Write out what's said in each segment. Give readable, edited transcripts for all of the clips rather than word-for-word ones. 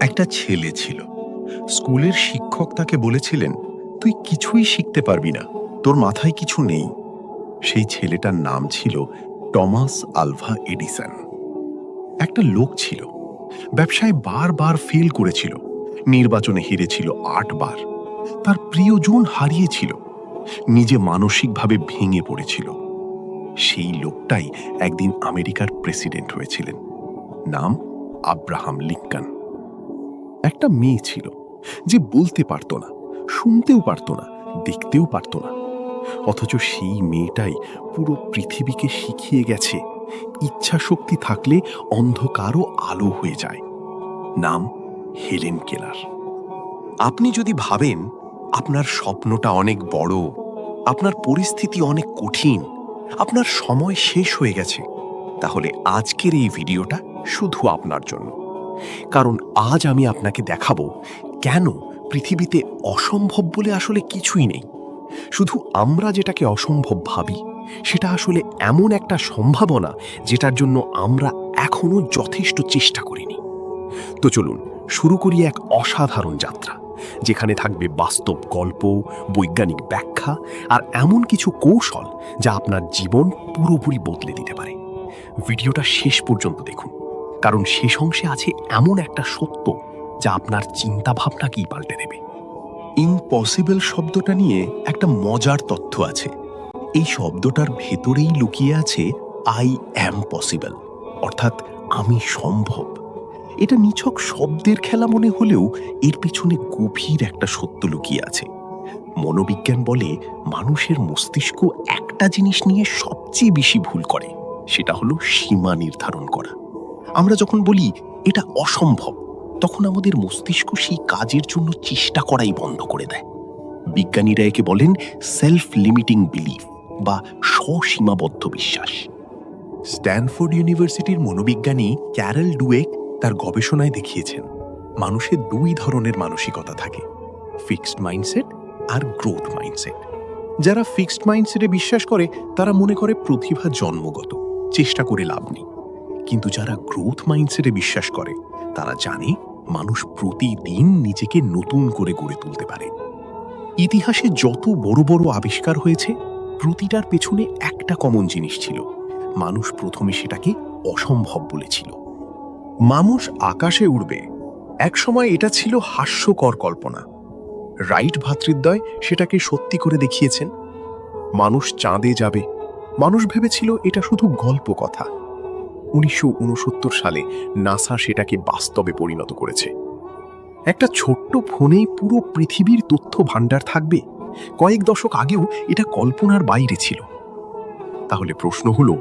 একটা ছেলে ছিল। স্কুলের শিক্ষক তাকে বলেছিলেন, তুই কিছুই শিখতে পারবি না, তোর মাথায় কিছু নেই। সেই ছেলেটার নাম ছিল টমাস আলভা এডিসন। একটা লোক ছিল, ব্যবসায় বারবার ফেল করেছিল, নির্বাচনে হেরেছিল ৮ বার, তার প্রিয়জন হারিয়েছিল, নিজে মানসিকভাবে ভেঙে পড়েছিল। সেই লোকটাই একদিন আমেরিকার প্রেসিডেন্ট হয়েছিলেন। নাম আব্রাহাম লিঙ্কন। একটা মেয়ে ছিল যে বলতে পারত না, শুনতেও পারত না, দেখতেও পারত না, অথচ সেই মেয়েটাই পুরো পৃথিবীকে শিখিয়ে গেছে ইচ্ছা শক্তি থাকলে অন্ধকারও আলো হয়ে যায়। নাম হেলেন কেলার। আপনি যদি ভাবেন আপনার স্বপ্নটা অনেক বড়, আপনার পরিস্থিতি অনেক কঠিন, আপনার সময় শেষ হয়ে গেছে, তাহলে আজকের এই ভিডিওটা শুধু আপনার জন্য। কারণ আজ আমি আপনাকে দেখাবো কেন পৃথিবীতে অসম্ভব বলে আসলে কিছুই নেই। শুধু আমরা যেটাকে অসম্ভব ভাবি, সেটা আসলে এমন একটা সম্ভাবনা যেটার জন্য আমরা এখনো যথেষ্ট চেষ্টা করিনি। তো চলুন শুরু করি এক অসাধারণ যাত্রা, যেখানে থাকবে বাস্তব গল্প, বৈজ্ঞানিক ব্যাখ্যা আর এমন কিছু কৌশল যা আপনার জীবন পুরোপুরি বদলে দিতে পারে। ভিডিওটা শেষ পর্যন্ত দেখুন, কারণ শেষ অংশে আছে এমন একটা সত্য যা আপনার চিন্তাভাবনাকেই পাল্টে দেবে। ইম্পসিবল শব্দটা নিয়ে একটা মজার তথ্য আছে। এই শব্দটার ভেতরেই লুকিয়ে আছে আই অ্যাম পসিবল, অর্থাৎ আমি সম্ভব। এটা নিছক শব্দের খেলা মনে হলেও এর পিছনে গভীর একটা সত্য লুকিয়ে আছে। মনোবিজ্ঞান বলে মানুষের মস্তিষ্ক একটা জিনিস নিয়ে সবচেয়ে বেশি ভুল করে, সেটা হলো সীমা নির্ধারণ করা। আমরা যখন বলি এটা অসম্ভব, তখন আমাদের মস্তিষ্ক সেই কাজের জন্য চেষ্টা করাই বন্ধ করে দেয়। বিজ্ঞানীরা একে বলেন সেলফ লিমিটিং বিলিফ বা স্বসীমাবদ্ধ বিশ্বাস। স্ট্যানফোর্ড ইউনিভার্সিটির মনোবিজ্ঞানী ক্যারল ডুয়েক তার গবেষণায় দেখিয়েছেন মানুষের 2 ধরনের মানসিকতা থাকে, ফিক্সড মাইন্ডসেট আর গ্রোথ মাইন্ডসেট। যারা ফিক্সড মাইন্ডসেটে বিশ্বাস করে তারা মনে করে প্রতিভা জন্মগত, চেষ্টা করে লাভ নেই। কিন্তু যারা গ্রোথ মাইন্ডসেটে বিশ্বাস করে তারা জানে মানুষ প্রতিদিন নিজেকে নতুন করে গড়ে তুলতে পারে। ইতিহাসে যত বড় বড় আবিষ্কার হয়েছে, প্রতিটার পেছনে একটা কমন জিনিস ছিল, মানুষ প্রথমে সেটাকে অসম্ভব বলেছিল। মানুষ আকাশে উড়বে, একসময় এটা ছিল হাস্যকর কল্পনা। রাইট ভ্রাতৃদ্বয় সেটাকে সত্যি করে দেখিয়েছেন। মানুষ চাঁদে যাবে, মানুষ ভেবেছিল এটা শুধু গল্প কথা। 1969 সালে নাসা সেটাকে বাস্তবে পরিণত করেছে। একটা ছোট্ট ফোনেই পুরো পৃথিবীর তথ্য ভাণ্ডার থাকবে, কয়েক দশক আগেও এটা কল্পনার বাইরে ছিল। তাহলে প্রশ্ন হলো,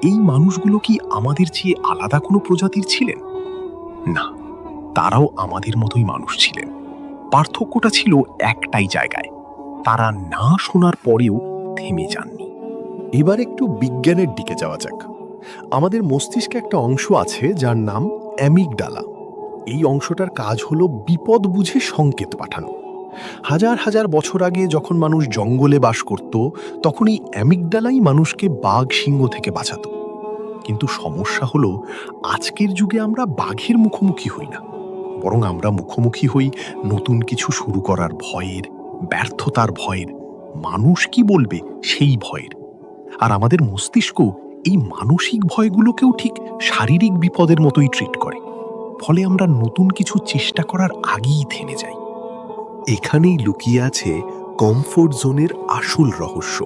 এই মানুষগুলো কি আমাদের চেয়ে আলাদা কোনো প্রজাতির ছিলেন? না, তারাও আমাদের মতোই মানুষ ছিলেন। পার্থক্যটা ছিল একটাই জায়গায়, তারা না শোনার পরেও থেমে যাননি। এবার একটু বিজ্ঞানের দিকে যাওয়া যাক। আমাদের মস্তিষ্কে একটা অংশ আছে যার নাম অ্যামিগডালা। এই অংশটার কাজ হলো বিপদ বুঝে সংকেত পাঠানো। হাজার হাজার বছর আগে যখন মানুষ জঙ্গলে বাস করত, তখন এই অ্যামিগডালাই মানুষকে বাঘ সিংহ থেকে বাঁচাতো। কিন্তু সমস্যা হলো, আজকের যুগে আমরা বাঘের মুখোমুখি হই না, বরং আমরা মুখোমুখি হই নতুন কিছু শুরু করার ভয়ের, ব্যর্থতার ভয়ের, মানুষ কি বলবে সেই ভয়ের। আর আমাদের মস্তিষ্ক এই মানসিক ভয়গুলোকেও ঠিক শারীরিক বিপদের মতোই ট্রিট করে। ফলে আমরা নতুন কিছু চেষ্টা করার আগেই থেমে যাই। এখানেই লুকিয়ে আছে কমফোর্ট জোনের আসল রহস্য।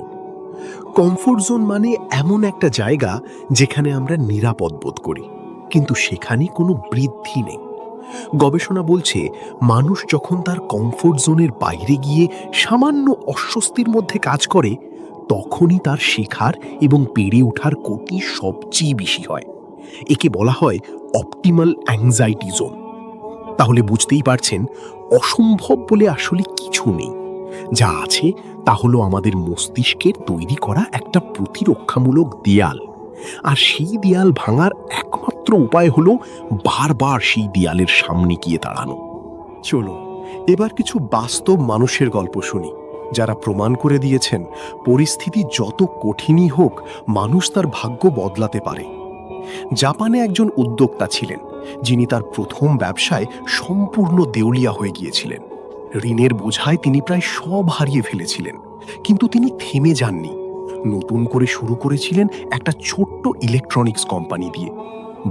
কমফোর্ট জোন মানে এমন একটা জায়গা যেখানে আমরা নিরাপদ বোধ করি, কিন্তু সেখানে কোনো বৃদ্ধি নেই। গবেষণা বলছে, মানুষ যখন তার কমফোর্ট জোনের বাইরে গিয়ে সামান্য অস্বস্তির মধ্যে কাজ করে, তখনই তার শেখার এবং বেড়ে ওঠার গতি সবচেয়ে বেশি হয়। একে বলা হয় অপটিমাল অ্যাংজাইটি জোন। তাহলে বুঝতেই পারছেন, অসম্ভব বলে আসলে কিছু নেই। যা আছে তা হলো আমাদের মস্তিষ্কের তৈরি করা একটা প্রতিরক্ষামূলক দেয়াল। আর সেই দেয়াল ভাঙার একমাত্র উপায় হলো বারবার সেই দেয়ালের সামনে গিয়ে দাঁড়ানো। চলো এবার কিছু বাস্তব মানুষের গল্প শুনি, যারা প্রমাণ করে দিয়েছেন পরিস্থিতি যত কঠিনই হোক, মানুষ তার ভাগ্য বদলাতে পারে। জাপানে একজন উদ্যোক্তা ছিলেন, যিনি তার প্রথম ব্যবসায় সম্পূর্ণ দেউলিয়া হয়ে গিয়েছিলেন। ঋণের বোঝায় তিনি প্রায় সব হারিয়ে ফেলেছিলেন, কিন্তু তিনি থেমে যাননি। নতুন করে শুরু করেছিলেন একটা ছোট্ট ইলেকট্রনিক্স কোম্পানি দিয়ে।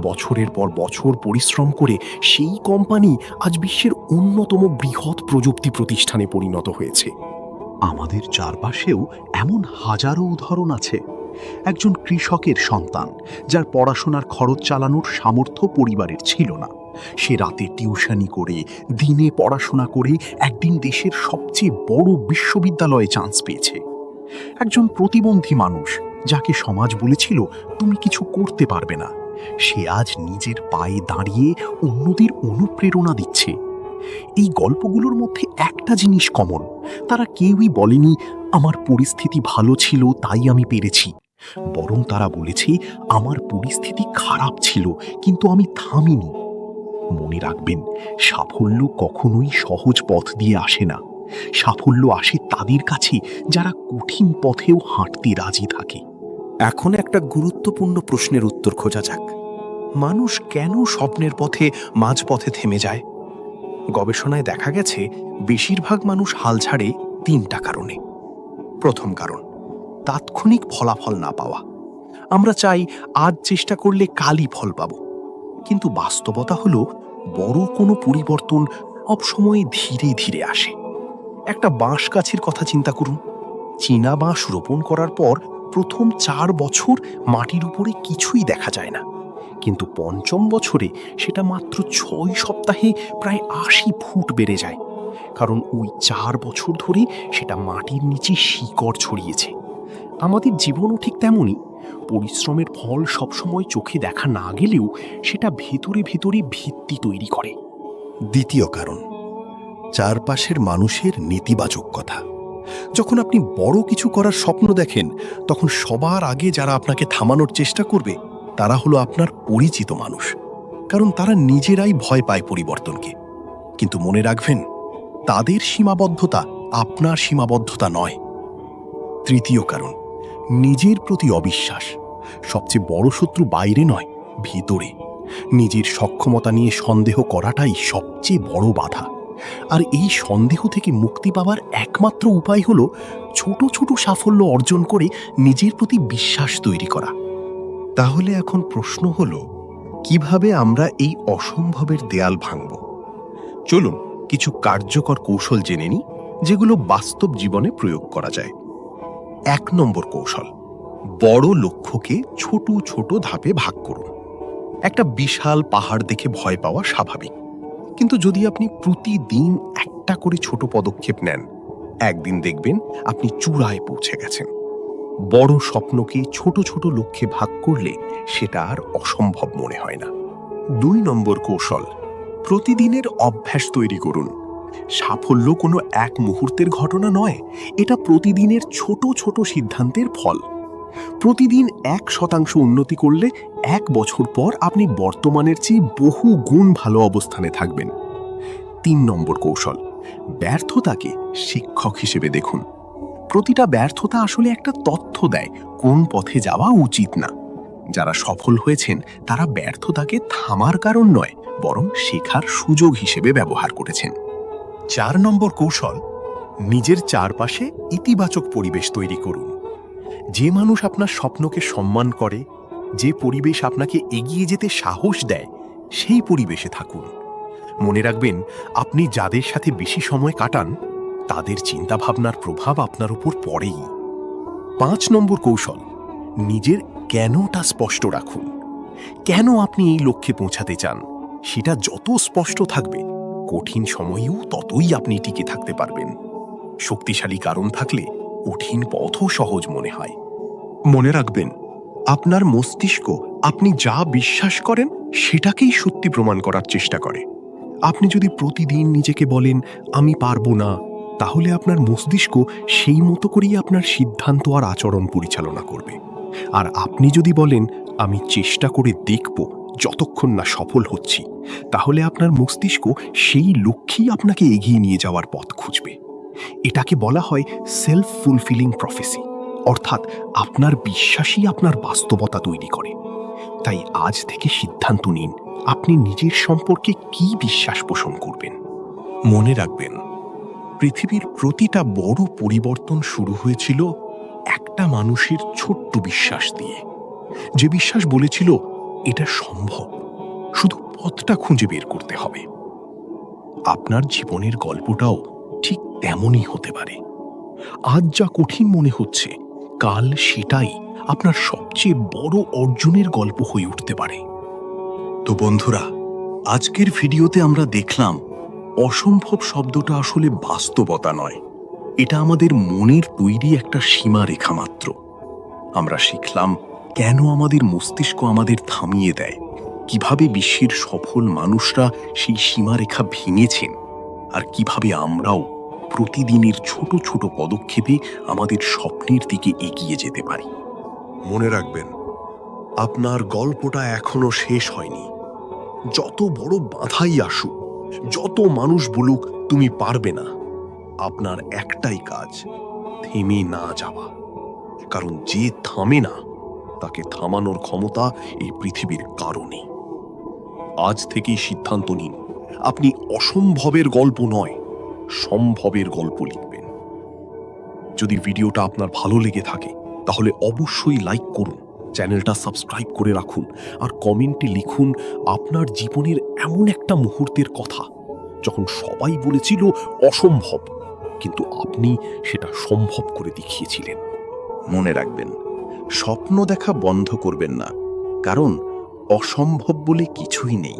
বছরের পর বছর পরিশ্রম করে সেই কোম্পানি আজ বিশ্বের অন্যতম বৃহৎ প্রযুক্তি প্রতিষ্ঠানে পরিণত হয়েছে। আমাদের চারপাশেও এমন হাজারো উদাহরণ আছে। একজন কৃষকের সন্তান, যার পড়াশোনার খরচ চালানোর সামর্থ্য পরিবারের ছিল না, সে রাতে টিউশনি করে, দিনে পড়াশোনা করে একদিন দেশের সবচেয়ে বড় বিশ্ববিদ্যালয়ে চান্স পেয়েছে। একজন প্রতিবন্ধী মানুষ, যাকে সমাজ বলেছিল তুমি কিছু করতে পারবে না, সে আজ নিজের পায়ে দাঁড়িয়ে অন্যদের অনুপ্রেরণা দিচ্ছে। এই গল্পগুলোর মধ্যে একটা জিনিস কমন, তারা কেউই বলেনি আমার পরিস্থিতি ভালো ছিল তাই আমি পেরেছি, বরং তারা বলেছে আমার পরিস্থিতি খারাপ ছিল কিন্তু আমি থামিনি। মনে রাখবেন, সাফল্য কখনোই সহজ পথ দিয়ে আসে না। সাফল্য আসে তাদের কাছে যারা কঠিন পথেও হাঁটতে রাজি থাকে। এখন একটা গুরুত্বপূর্ণ প্রশ্নের উত্তর খোঁজা যাক। মানুষ কেন স্বপ্নের পথে মাঝপথে থেমে যায়? গবেষণায় দেখা গেছে বেশিরভাগ মানুষ হাল ছাড়ে 3টা কারণে। প্রথম কারণ, তাৎক্ষণিক ফলাফল না পাওয়া। আমরা চাই আজ চেষ্টা করলে কালই ফল পাব, কিন্তু বাস্তবতা হলো বড় কোনো পরিবর্তন সবসময় ধীরে ধীরে আসে। একটা বাঁশ গাছের কথা চিন্তা করুন। চীনা বাঁশ রোপণ করার পর প্রথম 4 বছর মাটির উপরে কিছুই দেখা যায় না, কিন্তু 5ম বছরে সেটা মাত্র 6 সপ্তাহে প্রায় 80 ফুট বেড়ে যায়, কারণ ওই 4 বছর ধরে সেটা মাটির নিচে শিকড় ছড়িয়েছে। আমাদের জীবনও ঠিক তেমনই। পরিশ্রমের ফল সবসময় চোখে দেখা না গেলেও সেটা ভেতরে ভেতরে ভিত্তি তৈরি করে। দ্বিতীয় কারণ, চারপাশের মানুষের নেতিবাচক কথা। যখন আপনি বড় কিছু করার স্বপ্ন দেখেন, তখন সবার আগে যারা আপনাকে থামানোর চেষ্টা করবে তারা হলো আপনার পরিচিত মানুষ, কারণ তারা নিজেরাই ভয় পায় পরিবর্তনকে। কিন্তু মনে রাখবেন, তাদের সীমাবদ্ধতা আপনার সীমাবদ্ধতা নয়। তৃতীয় কারণ, নিজের প্রতি অবিশ্বাস। সবচেয়ে বড় শত্রু বাইরে নয়, ভিতরে। নিজের সক্ষমতা নিয়ে সন্দেহ করাটাই সবচেয়ে বড় বাধা। আর এই সন্দেহ থেকে মুক্তি পাওয়ার একমাত্র উপায় হলো ছোট ছোট সাফল্য অর্জন করে নিজের প্রতি বিশ্বাস তৈরি করা। তাহলে এখন প্রশ্ন হলো, কিভাবে আমরা এই অসম্ভবের দেয়াল ভাঙব? চলুন কিছু কার্যকর কৌশল জেনে নিই, যেগুলো বাস্তব জীবনে প্রয়োগ করা যায়। 1 নম্বর কৌশল, বড় লক্ষ্যকে ছোট ছোট ধাপে ভাগ করুন। একটা বিশাল পাহাড় দেখে ভয় পাওয়া স্বাভাবিক, কিন্তু যদি আপনি প্রতিদিন একটা করে ছোট পদক্ষেপ নেন, একদিন দেখবেন আপনি চূড়ায় পৌঁছে গেছেন। বড় স্বপ্নকে ছোট ছোট লক্ষ্যে ভাগ করলে সেটা আর অসম্ভব মনে হয় না। 2 নম্বর কৌশল, প্রতিদিনের অভ্যাস তৈরি করুন। সাফল্য কোনো এক মুহূর্তের ঘটনা নয়, এটা প্রতিদিনের ছোট ছোট সিদ্ধান্তের ফল। প্রতিদিন 1% উন্নতি করলে 1 বছর পর আপনি বর্তমানের চেয়ে বহু গুণ ভালো অবস্থানে থাকবেন। 3 নম্বর কৌশল, ব্যর্থতাকে শিক্ষক হিসেবে দেখুন। প্রতিটা ব্যর্থতা আসলে একটা তথ্য দেয় কোন পথে যাওয়া উচিত না। যারা সফল হয়েছেন তারা ব্যর্থতাকে থামার কারণ নয়, বরং শেখার সুযোগ হিসেবে ব্যবহার করেছেন। 4 নম্বর কৌশল, নিজের চারপাশে ইতিবাচক পরিবেশ তৈরি করুন। যে মানুষ আপনার স্বপ্নকে সম্মান করে, যে পরিবেশ আপনাকে এগিয়ে যেতে সাহস দেয়, সেই পরিবেশে থাকুন। মনে রাখবেন, আপনি যাদের সাথে বেশি সময় কাটান তাদের চিন্তাভাবনার প্রভাব আপনার উপর পড়েই। 5 নম্বর কৌশল, নিজের কেনটা স্পষ্ট রাখুন। কেন আপনি এই লক্ষ্যে পৌঁছাতে চান সেটা যত স্পষ্ট থাকবে, কঠিন সময়েও ততই আপনি টিকে থাকতে পারবেন। শক্তিশালী কারণ থাকলে কঠিন পথও সহজ মনে হয়। মনে রাখবেন, আপনার মস্তিষ্ক আপনি যা বিশ্বাস করেন সেটাকেই সত্যি প্রমাণ করার চেষ্টা করে। আপনি যদি প্রতিদিন নিজেকে বলেন আমি পারবো না, তাহলে আপনার মস্তিষ্ক সেই মতো করেই আপনার সিদ্ধান্ত আর আচরণ পরিচালনা করবে। আর আপনি যদি বলেন আমি চেষ্টা করে দেখব যতক্ষণ না সফল হচ্ছি, তাহলে আপনার মস্তিষ্ক সেই লক্ষ্যেই আপনাকে এগিয়ে নিয়ে যাওয়ার পথ খুঁজবে। এটাকে বলা হয় সেলফ ফুলফিলিং প্রফেসি, অর্থাৎ আপনার বিশ্বাসই আপনার বাস্তবতা তৈরি করে। তাই আজ থেকে সিদ্ধান্ত নিন আপনি নিজের সম্পর্কে কি বিশ্বাস পোষণ করবেন। মনে রাখবেন, পৃথিবীর প্রতিটা বড় পরিবর্তন শুরু হয়েছিল একটা মানুষের ছোট্ট বিশ্বাস দিয়ে, যে বিশ্বাস বলেছিল এটা সম্ভব, শুধু পথটা খুঁজে বের করতে হবে। আপনার জীবনের গল্পটাও ঠিক তেমনই হতে পারে। আজ যা কঠিন মনে হচ্ছে, কাল সেটাই আপনার সবচেয়ে বড় অর্জনের গল্প হয়ে উঠতে পারে। তো বন্ধুরা, আজকের ভিডিওতে আমরা দেখলাম অসম্ভব শব্দটা আসলে বাস্তবতা নয়, এটা আমাদের মনের তৈরি একটা সীমারেখা মাত্র। আমরা শিখলাম কেন আমাদের মস্তিষ্ক আমাদের থামিয়ে দেয়, কিভাবে বিশ্বের সফল মানুষরা সেই সীমারেখা ভেঙেছেন, আর কিভাবে আমরাও প্রতিদিনের ছোট ছোট পদক্ষেপে আমাদের স্বপ্নের দিকে এগিয়ে যেতে পারি। মনে রাখবেন, আপনার গল্পটা এখনো শেষ হয়নি। যত বড় বাধাই আসুক, যত মানুষ বলুক তুমি পারবে না, আপনার একটাই কাজ, থেমে না যাওয়া। কারণ যে থামে না, তাকে থামানোর ক্ষমতা এই পৃথিবীর কারণে। আজ থেকেই সিদ্ধান্ত নিন, আপনি অসম্ভবের গল্প নয়, সম্ভবের গল্প লিখবেন। যদি ভিডিওটা আপনার ভালো লেগে থাকে, তাহলে অবশ্যই লাইক করুন, চ্যানেলটা সাবস্ক্রাইব করে রাখুন, আর কমেন্টে লিখুন আপনার জীবনের এমন একটা মুহূর্তের কথা যখন সবাই বলেছিল অসম্ভব, কিন্তু আপনি সেটা সম্ভব করে দেখিয়েছিলেন। মনে রাখবেন, স্বপ্ন দেখা বন্ধ করবেন না, কারণ অসম্ভব বলে কিছুই নেই।